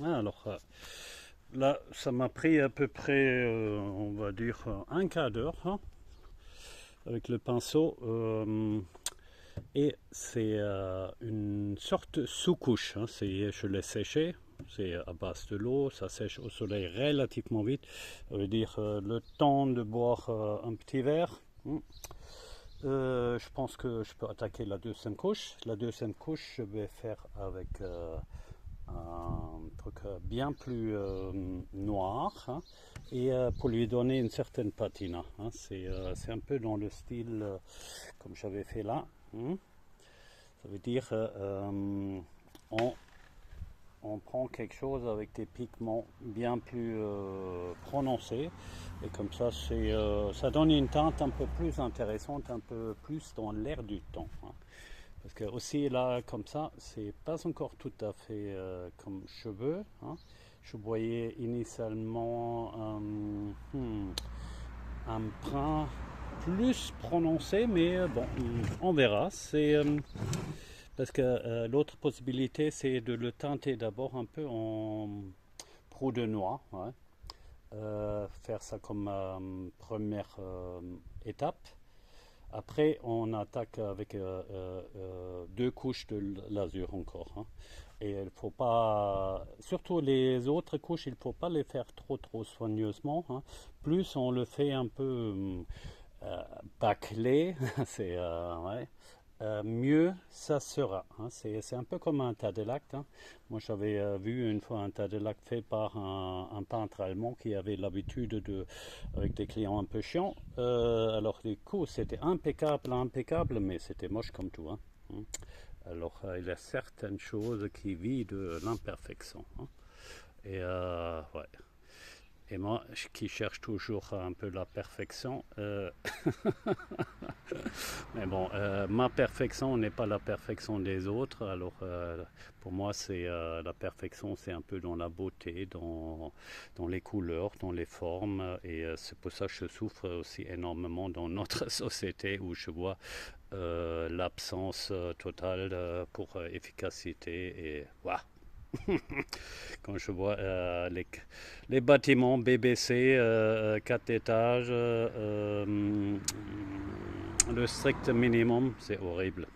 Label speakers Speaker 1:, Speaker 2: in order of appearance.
Speaker 1: Alors là, ça m'a pris à peu près, on va dire, un quart d'heure hein, avec le pinceau. Et c'est une sorte sous-couche. Hein, je l'ai séché. C'est à base de l'eau, ça sèche au soleil relativement vite. Ça veut dire le temps de boire un petit verre. Je pense que je peux attaquer la deuxième couche. La deuxième couche, je vais faire avec un truc bien plus noir hein, et pour lui donner une certaine patina. Hein, c'est un peu dans le style comme j'avais fait là. Hein. Ça veut dire on, on prend quelque chose avec des pigments bien plus prononcés et comme ça ça donne une teinte un peu plus intéressante, un peu plus dans l'air du temps. Hein. Parce que aussi là, comme ça, c'est pas encore tout à fait comme cheveux. Hein. Je voyais initialement un brun plus prononcé, mais bon, on verra. C'est parce que l'autre possibilité, c'est de le teinter d'abord un peu en proue de noix. Ouais. Faire ça comme première étape. Après, on attaque avec deux couches de l'azur encore. Hein. Et il ne faut pas, surtout les autres couches, il ne faut pas les faire trop soigneusement. Hein. Plus on le fait un peu euh, bâclé, c'est ouais, mieux ça sera. Hein. C'est un peu comme un Cadillac. Hein. Moi, j'avais vu une fois un Cadillac fait par un peintre allemand qui avait l'habitude avec des clients un peu chiants. Alors, du coup, c'était impeccable, mais c'était moche comme tout. Hein. Alors, il y a certaines choses qui vivent de l'imperfection. Hein. Et ouais. Et moi, qui cherche toujours un peu la perfection, mais bon, ma perfection n'est pas la perfection des autres. Alors, pour moi, c'est la perfection, c'est un peu dans la beauté, dans les couleurs, dans les formes. Et c'est pour ça que je souffre aussi énormément dans notre société où je vois l'absence totale pour efficacité. Et waouh! Quand je vois les bâtiments BBC, 4 étages, le strict minimum, c'est horrible.